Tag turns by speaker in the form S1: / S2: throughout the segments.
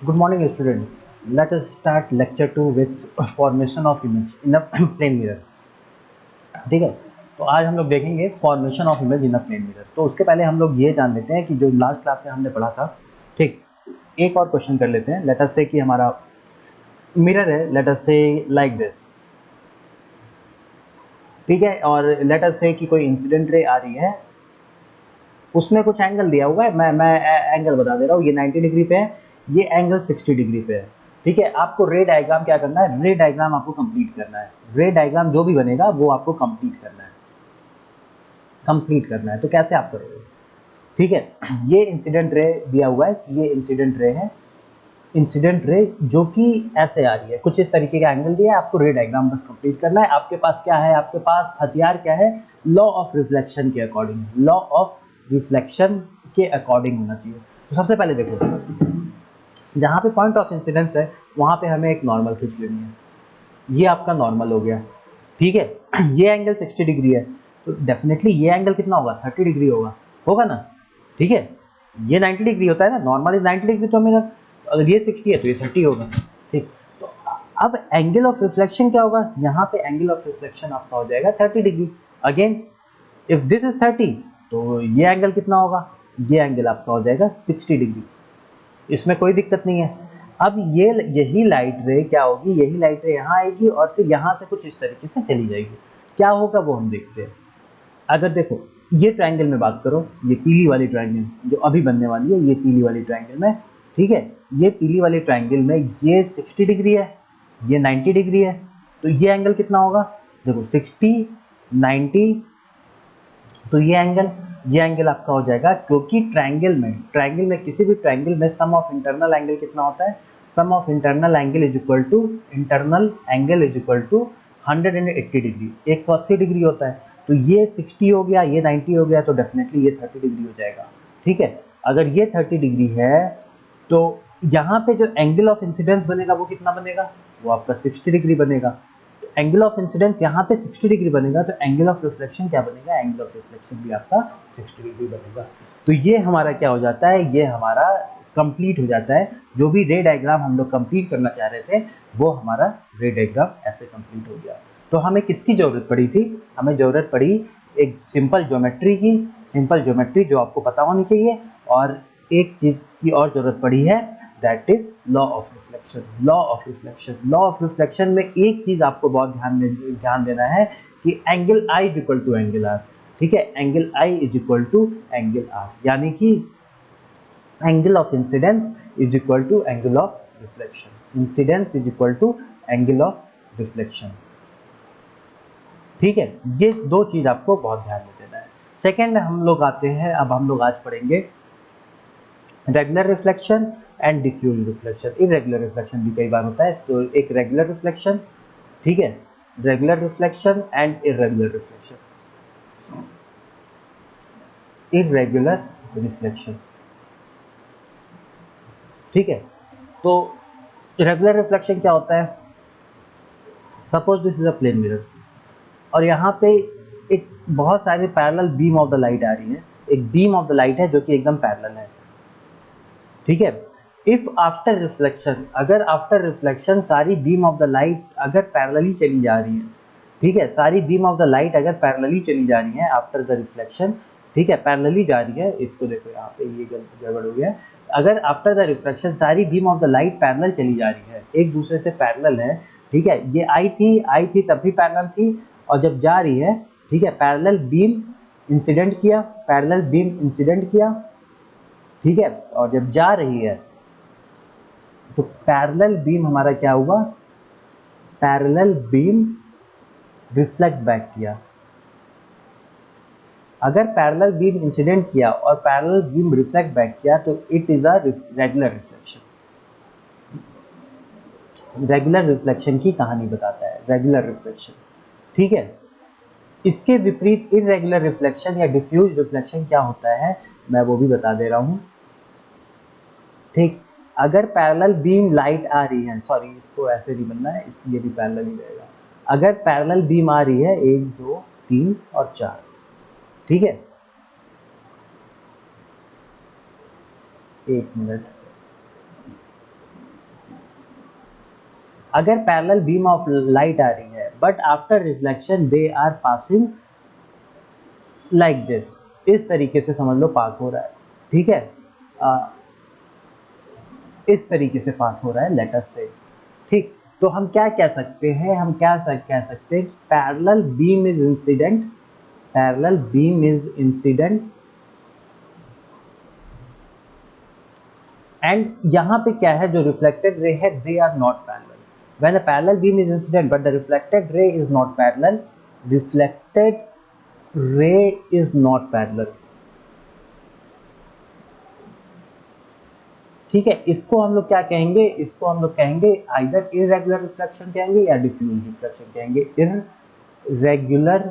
S1: Good morning, students. Let us start lecture 2 with formation of image in a plane mirror. ठीक है, तो आज हम लोग देखेंगे formation of image in a plane mirror. तो उसके पहले हम लोग ये जान लेते हैं कि जो लास्ट क्लास में हमने पढ़ा था, ठीक, एक और क्वेश्चन कर लेते हैं। लेट अस से कि हमारा मिरर है, लेट अस से लाइक दिस, ठीक है, और लेट अस से कि कोई इंसिडेंट रे आ रही है, उसमें कुछ एंगल दिया हुआ है। मैं एंगल बता दे रहा हूँ, ये 90 डिग्री पे है, ये एंगल 60 डिग्री पे है। ठीक है, आपको रे डायग्राम क्या करना है, रे डायग्राम आपको कंप्लीट करना है। रे डायग्राम जो भी बनेगा वो आपको कंप्लीट करना है, कंप्लीट करना है। तो कैसे आप करोगे? ठीक है, ये इंसिडेंट रे दिया हुआ है कि ये इंसिडेंट रे है, इंसिडेंट रे जो कि ऐसे आ रही है, कुछ इस तरीके का एंगल दिया है, आपको रे डायग्राम बस कंप्लीट करना है। आपके पास क्या है, आपके पास हथियार क्या है, लॉ ऑफ रिफ्लेक्शन के अकॉर्डिंग, लॉ ऑफ रिफ्लेक्शन के अकॉर्डिंग होना चाहिए। तो सबसे पहले देखो, जहाँ पे पॉइंट ऑफ इंसिडेंस है वहाँ पे हमें एक नॉर्मल खींच लेनी है। ये आपका नॉर्मल हो गया, ठीक है। ये एंगल 60 डिग्री है, तो डेफिनेटली ये एंगल कितना होगा, 30 डिग्री होगा, होगा ना? ठीक है, ये 90 डिग्री होता है ना, नॉर्मल इज 90 डिग्री, तो मेरा अगर ये 60 है तो ये 30 होगा। ठीक, तो अब एंगल ऑफ रिफ्लेक्शन क्या होगा, यहाँ पे एंगल ऑफ रिफ्लेक्शन आपका हो जाएगा 30 degree. Again if this is 30, तो ये एंगल कितना होगा, ये एंगल आपका हो जाएगा 60 डिग्री। इसमें कोई दिक्कत नहीं है। अब ये यही लाइट रे क्या होगी, यही लाइट रे यहाँ आएगी और फिर यहाँ से कुछ इस तरीके से चली जाएगी। क्या होगा वो हम देखते हैं। अगर देखो ये ट्रायंगल में बात करो, ये पीली वाली ट्रायंगल जो अभी बनने वाली है, ये पीली वाली ट्रायंगल में, ठीक है, ये पीली वाली ट्रायंगल में ये 60 डिग्री है, ये 90 डिग्री है, तो ये एंगल कितना होगा, देखो 60 90, तो ये एंगल आपका हो जाएगा, क्योंकि ट्रायंगल में किसी भी ट्रायंगल में सम ऑफ इंटरनल एंगल कितना होता है, sum of internal angle is equal to, internal angle is equal to 180 degree, 180 degree होता है। तो ये 60 हो गया, ये 90 हो गया, तो डेफिनेटली ये 30 डिग्री हो जाएगा। ठीक है, अगर ये 30 डिग्री है तो यहाँ पे जो एंगल ऑफ इंसिडेंस बनेगा वो कितना बनेगा, वो आपका 60 डिग्री बनेगा। एंगल ऑफ इंसिडेंस यहाँ पे 60 डिग्री बनेगा, तो एंगल ऑफ रिफ्लेक्शन क्या बनेगा, एंगल ऑफ रिफ्लेक्शन भी आपका 60 डिग्री बनेगा। तो ये हमारा क्या हो जाता है, ये हमारा कंप्लीट हो जाता है। जो भी रे डायग्राम हम लोग कंप्लीट करना चाह रहे थे, वो हमारा रे डायग्राम ऐसे कंप्लीट हो गया। तो हमें किसकी ज़रूरत पड़ी थी, हमें ज़रूरत पड़ी एक सिंपल ज्योमेट्री की, सिंपल ज्योमेट्री जो आपको पता होनी चाहिए। और एक चीज़ की और ज़रूरत पड़ी है, that is law of reflection. Law of reflection, law of reflection में एक चीज़ आपको बहुत ध्यान देना है कि angle I is equal to angle R. ठीक है, angle I is equal to angle R, यानी कि angle of incidence is equal to angle of reflection, incidence is equal to angle of reflection. ठीक है, ये दो चीज़ आपको बहुत ध्यान में देना है। सेकेंड हम लोग आते हैं, अब हम लोग आज पढ़ेंगे regular reflection and diffuse reflection. Irregular reflection भी कई बार होता है, तो एक रेगुलर रिफ्लेक्शन, ठीक है, regular reflection and irregular reflection, irregular reflection. ठीक है, तो रेगुलर रिफ्लेक्शन क्या होता है, suppose this is a plane mirror और यहाँ पे एक बहुत सारे parallel beam of the light आ रही है, एक बीम ऑफ द लाइट है जो कि एकदम पैरेलल है। ठीक है, इफ आफ्टर रिफ्लेक्शन, अगर आफ्टर रिफ्लेक्शन सारी बीम ऑफ द लाइट अगर पैरेलली चली जा रही है, ठीक है, सारी बीम ऑफ द लाइट अगर पैरेलली चली जा रही है आफ्टर द रिफ्लेक्शन, ठीक है, पैरेलली जा रही है, इसको देखो यहाँ पे ये गड़बड़ हो गया। अगर आफ्टर द रिफ्लेक्शन सारी beam of the light parallel चली जा रही है, एक दूसरे से पैरेलल है, ठीक है, ये आई थी तब भी पैरेलल थी, और जब जा रही है, ठीक है, पैरेलल बीम इंसिडेंट किया, पैरेलल बीम इंसिडेंट किया, ठीक है, और जब जा रही है तो पैरेलल बीम हमारा क्या हुआ, पैरेलल बीम रिफ्लेक्ट बैक किया। अगर पैरेलल बीम इंसिडेंट किया और पैरेलल बीम रिफ्लेक्ट बैक किया तो it is a regular reflection. Regular reflection की कहानी बताता है रेगुलर रिफ्लेक्शन। ठीक है, इसके विपरीत इरेगुलर रिफ्लेक्शन या डिफ्यूज रिफ्लेक्शन क्या होता है, मैं वो भी बता दे रहा हूँ। ठीक, अगर पैरेलल बीम लाइट आ रही है, सॉरी इसको ऐसे नहीं बनना है, इसलिए भी पैरेलल ही रहेगा। अगर पैरेलल बीम आ रही है 1 2 3 और 4, ठीक है, एक मिनट, अगर पैरेलल बीम ऑफ लाइट आ रही है but after reflection they are passing like this, इस तरीके से समझ लो पास हो रहा है, ठीक है, इस तरीके से पास हो रहा है लेटर से, ठीक। तो हम क्या कह सकते हैं, हम क्या कह सकते हैं, parallel beam is incident, parallel beam is incident and यहाँ पे क्या है, जो रिफ्लेक्टेड रे है they are not parallel, when a parallel beam is incident but the reflected ray is not parallel, reflected ray is not parallel, ठीक है। इसको हम लोग क्या कहेंगे, इसको हम लोग कहेंगे आइदर इरेगुलर रिफ्लेक्शन कहेंगे या डिफ्यूज रिफ्लेक्शन कहेंगे, इरेगुलर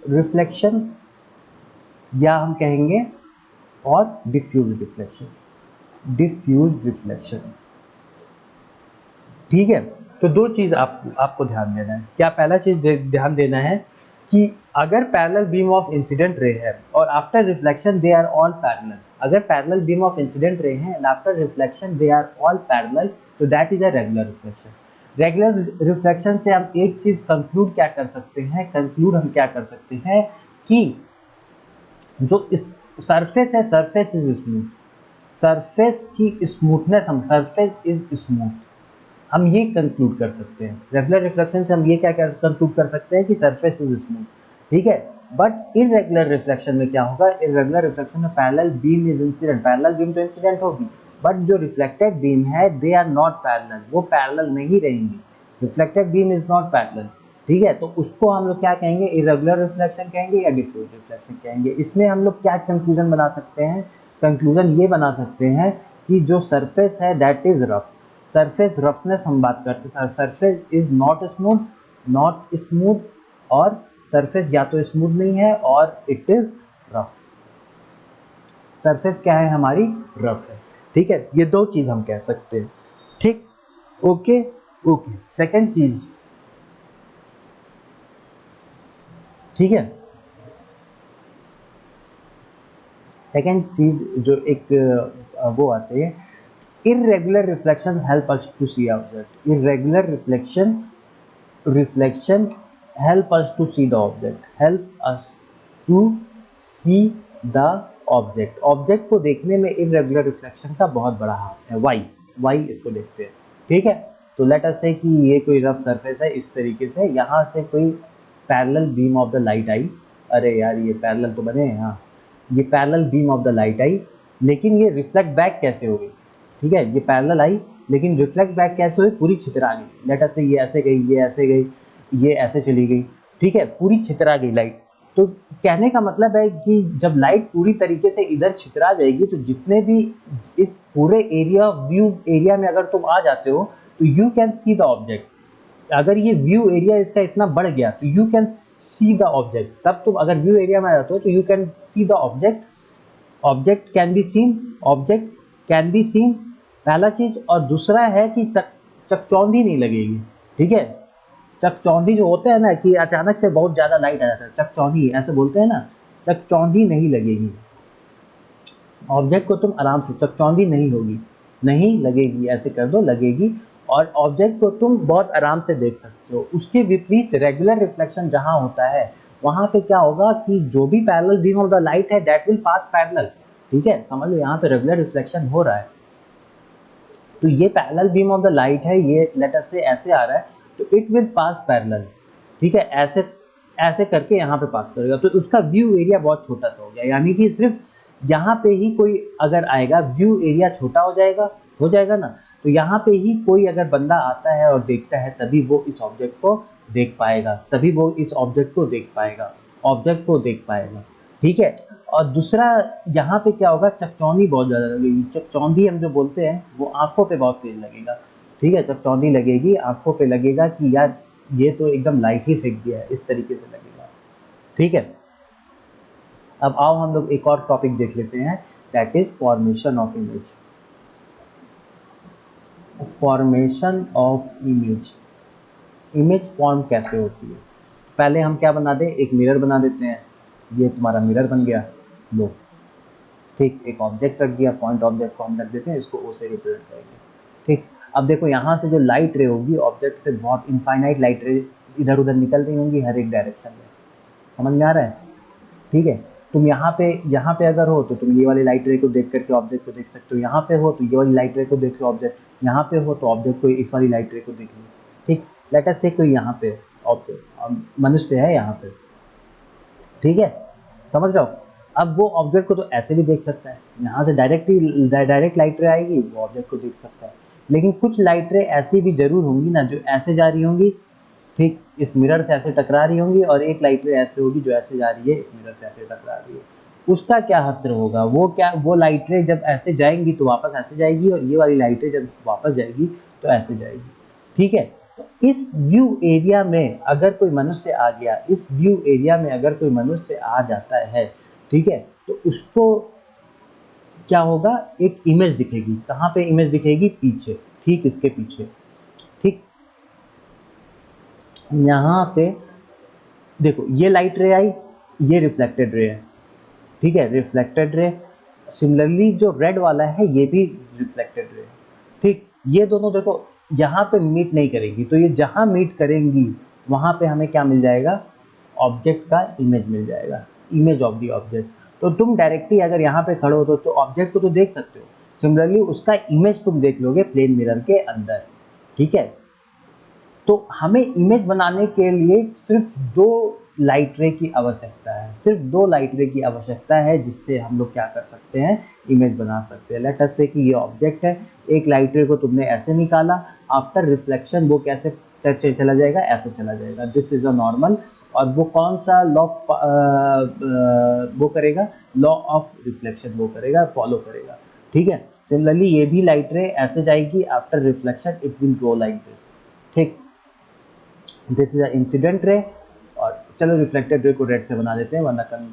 S1: रिफ्लेक्शन या हम कहेंगे और डिफ्यूज रिफ्लेक्शन, डिफ्यूज रिफ्लेक्शन, ठीक है। तो दो चीज आपको ध्यान देना है। क्या पहला चीज ध्यान देना है कि अगर parallel beam of incident ray है और after reflection they are all parallel, अगर parallel beam of incident ray है and after reflection they are all parallel, तो that is a regular reflection. Regular reflection से हम एक चीज कंक्लूड क्या कर सकते हैं, कंक्लूड हम क्या कर सकते हैं कि जो सरफेस है, सरफेस इज स्मूथ, सरफेस की स्मूथनेस, हम सरफेस इज स्मूथ, हम ये कंक्लूड कर सकते हैं। रेगुलर रिफ्लेक्शन से हम ये क्या कंक्लूड कर सकते हैं कि सरफेस इज स्मूथ, ठीक है। बट इरेगुलर रिफ्लेक्शन में क्या होगा, इरेगुलर रिफ्लेक्शन में parallel beam is incident, parallel beam तो इंसिडेंट होगी बट जो रिफ्लेक्टेड बीम है दे आर नॉट पैरेलल, वो पैरेलल नहीं रहेंगी, reflected beam is not parallel, ठीक है। तो उसको हम लोग क्या कहेंगे, इरेगुलर रिफ्लेक्शन कहेंगे या डिफ्यूज रिफ्लेक्शन कहेंगे। इसमें हम लोग क्या कंक्लूजन बना सकते हैं, कंक्लूजन ये बना सकते हैं कि जो सरफेस है that is rough, surface roughness हम बात करते हैं, surface is not smooth, not smooth, और सरफेस या तो स्मूथ नहीं है और इट इज रफ, सरफेस क्या है हमारी, रफ है, ठीक है। ये दो चीज हम कह सकते हैं, ठीक, ओके ओके। सेकंड चीज, ठीक है, सेकंड चीज जो एक वो आती है, irregular reflection help us to see object, irregular reflection help us to see the object, help us to see the object, object को देखने में irregular reflection का बहुत बड़ा हाथ है, why इसको देखते हैं, ठीक है। तो लेट अस से कि ये कोई रफ सरफेस है, इस तरीके से यहाँ से कोई parallel beam of the light आई, अरे यार ये पैरेलल तो बने हैं, हाँ, ये parallel beam of the light आई, लेकिन ये रिफ्लेक्ट बैक कैसे हो गई, ठीक है, ये पैरेलल आई लेकिन रिफ्लेक्ट बैक कैसे हुई, पूरी छितरा गई, लेट अस से ये ऐसे गई, ये ऐसे गई, ये ऐसे चली गई, ठीक है, पूरी छितरा गई लाइट। तो कहने का मतलब है कि जब लाइट पूरी तरीके से इधर छितरा जाएगी तो जितने भी इस पूरे एरिया, व्यू एरिया में अगर तुम आ जाते हो तो you can see the object, अगर ये व्यू एरिया इसका इतना बढ़ गया तो you can see the object, तब तुम अगर व्यू एरिया में आ जाते हो तो you can see the object, object can be seen, object can be seen, पहला चीज। और दूसरा है कि चकचौंधी नहीं लगेगी, ठीक है, चकचौंधी जो होता है ना कि अचानक से बहुत ज़्यादा लाइट आ जाता है, चकचौंधी ऐसे बोलते हैं ना, चकचौंधी नहीं लगेगी, ऑब्जेक्ट को तुम आराम से, चकचौंधी नहीं होगी, नहीं लगेगी, ऐसे कर दो लगेगी, और ऑब्जेक्ट को तुम बहुत आराम से देख सकते हो। उसके विपरीत रेगुलर रिफ्लेक्शन जहाँ होता है वहाँ पे क्या होगा कि जो भी parallel beam of the light है दैट विल पास पैरेलल, ठीक है, समझ लो यहाँ पे रेगुलर रिफ्लेक्शन हो रहा है, तो ये parallel beam of the light है, ये लेट अस से ऐसे आ रहा है तो इट विल पास पैरेलल, ठीक है, ऐसे ऐसे करके यहाँ पे पास करेगा, तो उसका व्यू एरिया बहुत छोटा सा हो गया, यानी कि सिर्फ यहाँ पे ही कोई अगर आएगा व्यू एरिया छोटा हो जाएगा ना, तो यहाँ पे ही कोई अगर बंदा आता है और देखता है तभी वो इस ऑब्जेक्ट को देख पाएगा, तभी वो इस ऑब्जेक्ट को देख पाएगा, ऑब्जेक्ट को देख पाएगा, ठीक है। और दूसरा यहाँ पे क्या होगा, चकचौंधी बहुत ज़्यादा लगेगी, चकचौंधी हम जो बोलते हैं वो आंखों पे बहुत तेज लगेगा, ठीक है, चकचौंधी लगेगी, आंखों पे लगेगा कि यार ये तो एकदम लाइट ही फेंक दिया है, इस तरीके से लगेगा, ठीक है। अब आओ हम लोग एक और टॉपिक देख लेते हैं, that is formation of image, formation of image, image form कैसे होती है। पहले हम क्या बना दें, एक मिरर बना देते हैं, ये तुम्हारा मिरर बन गया, लो, ठीक, एक ऑब्जेक्ट रख दिया, पॉइंट ऑब्जेक्ट को हम रख देते हैं, इसको ओ से रिप्रेजेंट करेंगे, ठीक। अब देखो यहाँ से जो लाइट रे होगी ऑब्जेक्ट से बहुत इनफाइनाइट लाइट रे इधर उधर निकल रही होंगी हर एक डायरेक्शन में, समझ में आ रहा है? ठीक है, तुम यहाँ पे अगर हो तो तुम ये वाली लाइट रे को देख करके ऑब्जेक्ट को देख सकते हो, यहाँ पे हो तो ये वाली लाइट रे को देख लो ऑब्जेक्ट, यहाँ पे हो तो ऑब्जेक्ट को इस वाली लाइट रे को देख लो। ठीक, लेट अस से कोई यहाँ पे ऑब्जेक्ट मनुष्य है यहाँ पे, ठीक है, समझ रहे हो? अब वो ऑब्जेक्ट को तो ऐसे भी देख सकता है, यहाँ से डायरेक्ट लाइट रे आएगी वो ऑब्जेक्ट को देख सकता है, लेकिन कुछ लाइट रे ऐसी भी जरूर होंगी ना जो ऐसे जा रही होंगी, ठीक, इस मिरर से ऐसे टकरा रही होंगी, और एक लाइट रे ऐसे होगी जो ऐसे जा रही है इस मिरर से ऐसे टकरा रही है। उसका क्या असर होगा? वो लाइट रे जब ऐसे जाएंगी तो वापस ऐसे जाएगी, और ये वाली लाइट रे जब वापस जाएगी तो ऐसे जाएगी। ठीक है, तो इस व्यू एरिया में अगर कोई मनुष्य आ गया, इस व्यू एरिया में अगर कोई मनुष्य आ जाता है, ठीक है, तो उसको क्या होगा, एक इमेज दिखेगी। कहाँ पे इमेज दिखेगी? पीछे, ठीक इसके पीछे। ठीक, यहाँ पे देखो ये लाइट रे आई, ये रिफ्लेक्टेड रे है, ठीक है, रिफ्लेक्टेड रे। सिमिलरली जो रेड वाला है ये भी रिफ्लेक्टेड रे है। ठीक, ये दोनों देखो यहाँ पे मीट नहीं करेंगी, तो ये जहाँ मीट करेंगी वहाँ पे हमें क्या मिल जाएगा? ऑब्जेक्ट का इमेज मिल जाएगा, इमेज ऑफ द ऑब्जेक्ट। तो तुम डायरेक्टली अगर यहाँ पे खड़े हो तो ऑब्जेक्ट को तो देख सकते हो, सिमिलरली उसका इमेज तुम देख लोगे प्लेन मिरर के अंदर। ठीक है, तो हमें इमेज बनाने के लिए सिर्फ दो लाइट रे की आवश्यकता है, सिर्फ दो लाइट रे की आवश्यकता है, जिससे हम लोग क्या कर सकते हैं? इमेज बना सकते हैं। लेट अस से कि ये ऑब्जेक्ट है, एक लाइट रे को तुमने ऐसे निकाला, आफ्टर रिफ्लेक्शन वो कैसे चला जाएगा? ऐसे चला जाएगा, दिस इज अ नॉर्मल। और वो कौन सा लॉ वो करेगा? लॉ ऑफ रिफ्लेक्शन वो करेगा, फॉलो करेगा। ठीक है, सिमिलरली ये भी लाइट रे ऐसे जाएगी, after reflection it will go like this. ठीक, this is a incident ray. और चलो रिफ्लेक्टेड रे को रेड से बना देते हैं, वरना कल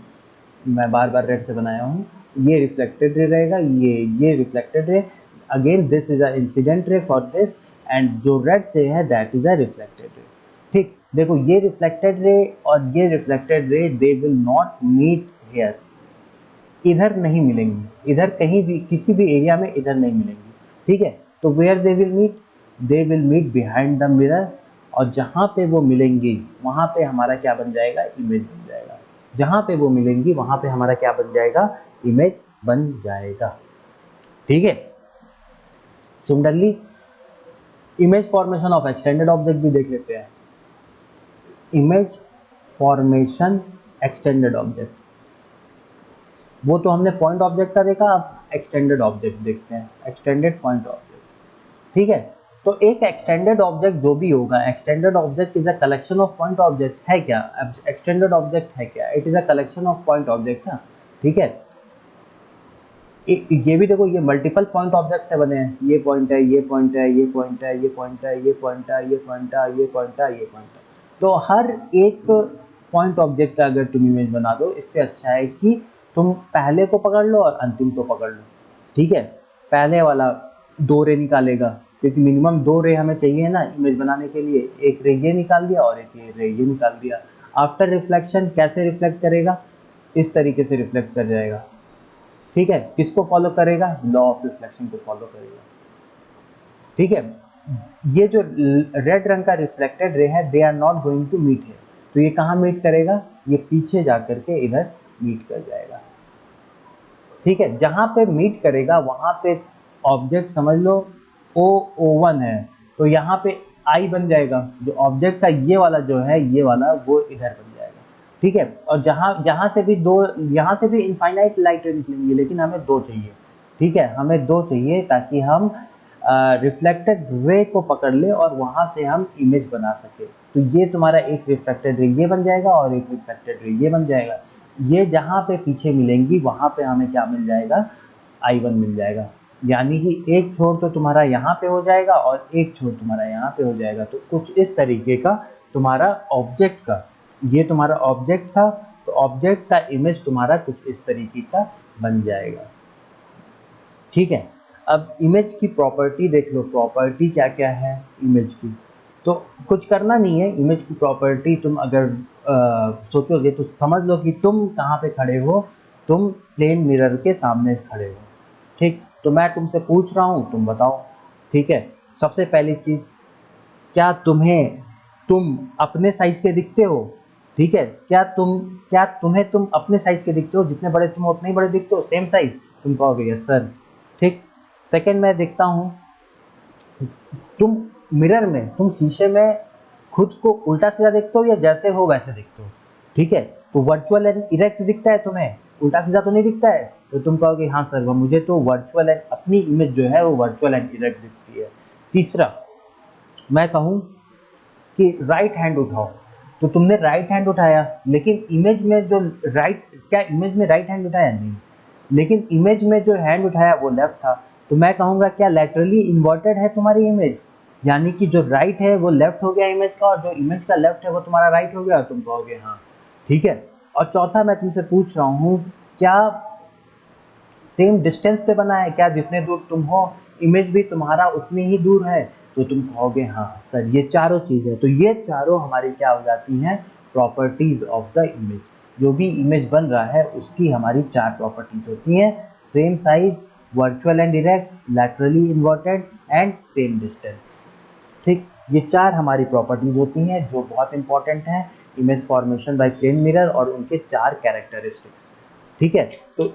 S1: मैं बार बार रेड से बनाया हूँ। ये रिफ्लेक्टेड रे रहेगा, ये रिफ्लेक्टेड रे। Again this is a incident रे फॉर दिस, एंड जो रेड से है that is a reflected ray. ठीक, देखो ये रिफ्लेक्टेड रे और ये reflected ray they will not meet here, इधर नहीं मिलेंगी, इधर कहीं भी किसी भी एरिया में इधर नहीं मिलेंगी। ठीक है, तो where they will meet? They will meet behind the mirror, और जहाँ पे वो मिलेंगी वहाँ पे हमारा क्या बन जाएगा? इमेज बन जाएगा। जहाँ पे वो मिलेंगी वहाँ पे हमारा क्या बन जाएगा? इमेज बन जाएगा। ठीक है, similarly image formation of extended object भी देख लेते हैं। इमेज फॉर्मेशन एक्सटेंडेड ऑब्जेक्ट, वो तो हमने पॉइंट ऑब्जेक्ट का देखा, अब एक्सटेंडेड ऑब्जेक्ट देखते हैं, एक्सटेंडेड पॉइंट ऑब्जेक्ट। ठीक है, तो एक एक्सटेंडेड ऑब्जेक्ट जो भी होगा, extended object is a collection of point object है क्या? एक्सटेंडेड ऑब्जेक्ट है क्या? It is a collection of point object ना। ठीक है, ये भी देखो, ये मल्टीपल पॉइंट ऑब्जेक्ट से बने हैं, ये पॉइंट है, ये पॉइंट है, ये पॉइंट है, ये पॉइंट है, ये पॉइंट है, ये पॉइंट है, ये पॉइंट है, ये पॉइंट है। तो हर एक पॉइंट ऑब्जेक्ट का अगर तुम इमेज बना दो, इससे अच्छा है कि तुम पहले को पकड़ लो और अंतिम को पकड़ लो। ठीक है, पहले वाला दो रे निकालेगा, क्योंकि मिनिमम दो रे हमें चाहिए ना इमेज बनाने के लिए, एक रे ये निकाल दिया और एक रे ये निकाल दिया। आफ्टर रिफ्लेक्शन कैसे रिफ्लेक्ट करेगा? इस तरीके से रिफ्लेक्ट कर जाएगा। ठीक है, किसको फॉलो करेगा? लॉ ऑफ रिफ्लेक्शन को फॉलो करेगा। ठीक है, ये जो रेड रंग का रिफ्लेक्टेड रे है, they are not going to meet है, तो ये कहाँ मीट करेगा? ये पीछे जा करके इधर मीट कर जाएगा। ठीक है, जहाँ पे मीट करेगा वहाँ पे ऑब्जेक्ट समझ लो O1 है, तो यहाँ पे I बन जाएगा, जो ऑब्जेक्ट का ये वाला जो है, ये वाला वो इधर बन जाएगा। ठीक है, और जहाँ से भी दो, यहाँ से भी इनफाइनाइट लाइट निकलेंगी, लेकिन हमें दो चाहिए। ठीक है, हमें दो चाहिए ताकि हम रिफ्लेक्टेड रे को पकड़ ले और वहाँ से हम इमेज बना सके। तो ये तुम्हारा एक रिफ्लेक्टेड रे ये बन जाएगा और एक रिफ्लेक्टेड रे ये बन जाएगा। ये जहाँ पे पीछे मिलेंगी वहाँ पे हमें क्या मिल जाएगा? I1 मिल जाएगा। यानी कि एक छोर तो तुम्हारा यहाँ पे हो जाएगा और एक छोर तुम्हारा यहाँ पे हो जाएगा। तो कुछ इस तरीके का तुम्हारा ऑब्जेक्ट का, ये तुम्हारा ऑब्जेक्ट था, तो ऑब्जेक्ट का इमेज तुम्हारा कुछ इस तरीके का बन जाएगा। ठीक है, अब इमेज की प्रॉपर्टी देख लो, प्रॉपर्टी क्या क्या है इमेज की। तो कुछ करना नहीं है, इमेज की प्रॉपर्टी तुम अगर सोचोगे तो समझ लो कि तुम कहाँ पे खड़े हो, तुम प्लेन मिरर के सामने खड़े हो। ठीक, तो मैं तुमसे पूछ रहा हूँ, तुम बताओ। ठीक है, सबसे पहली चीज़, क्या तुम अपने साइज के दिखते हो? ठीक है, तुम अपने साइज के दिखते हो? जितने बड़े तुम हो उतने ही बड़े दिखते हो, सेम साइज? तुम कहोगे यस सर। ठीक। सेकंड मैं देखता हूँ, तुम मिरर में, तुम शीशे में खुद को उल्टा सीधा देखते हो या जैसे हो वैसे देखते हो? ठीक है, तो वर्चुअल एंड इरेक्ट दिखता है तुम्हें, उल्टा सीधा तो नहीं दिखता है? तो तुम कहोगे हाँ सर, मुझे तो वर्चुअल एंड, अपनी इमेज जो है वो वर्चुअल एंड इरेक्ट दिखती है। तीसरा मैं कहूँ कि राइट हैंड उठाओ, तो तुमने राइट हैंड उठाया, लेकिन इमेज में जो इमेज में राइट हैंड उठाया? नहीं, लेकिन इमेज में जो हैंड उठाया वो लेफ्ट था। तो मैं कहूँगा क्या लैटरली इन्वर्टेड है तुम्हारी इमेज? यानी कि जो राइट है वो लेफ्ट हो गया इमेज का, और जो इमेज का लेफ्ट है वो तुम्हारा राइट हो गया। तुम कहोगे हाँ। ठीक है। और चौथा मैं तुमसे पूछ रहा हूँ, क्या सेम डिस्टेंस पे बना है? क्या जितने दूर तुम हो इमेज भी तुम्हारा उतनी ही दूर है? तो तुम कहोगे हाँ सर, ये चारों चीज़ें। तो ये चारों हमारी क्या हो जाती हैं? Properties of the image. जो भी इमेज बन रहा है उसकी हमारी 4 प्रॉपर्टीज होती हैं: same size, virtual and direct, laterally inverted and same distance. ठीक, ये 4 हमारी प्रॉपर्टीज होती हैं जो बहुत इंपॉर्टेंट हैं image formation by plane mirror, और उनके 4 कैरेक्टरिस्टिक्स। ठीक है, तो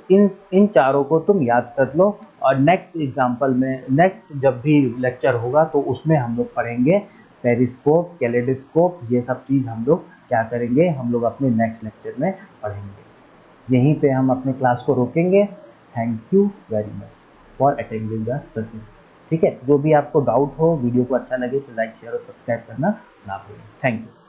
S1: इन चारों को तुम याद कर लो, और नेक्स्ट एग्जाम्पल में, नेक्स्ट जब भी लेक्चर होगा तो उसमें हम लोग पढ़ेंगे पेरिस्कोप, कैलेडोस्कोप, ये सब चीज़ हम लोग क्या करेंगे, हम लोग अपने नेक्स्ट लेक्चर में पढ़ेंगे। यहीं पे हम अपने क्लास को रोकेंगे। Thank you very much for attending the session. ठीक है, जो भी आपको डाउट हो, वीडियो को अच्छा लगे तो लाइक शेयर और सब्सक्राइब करना ना भूलें। Thank you.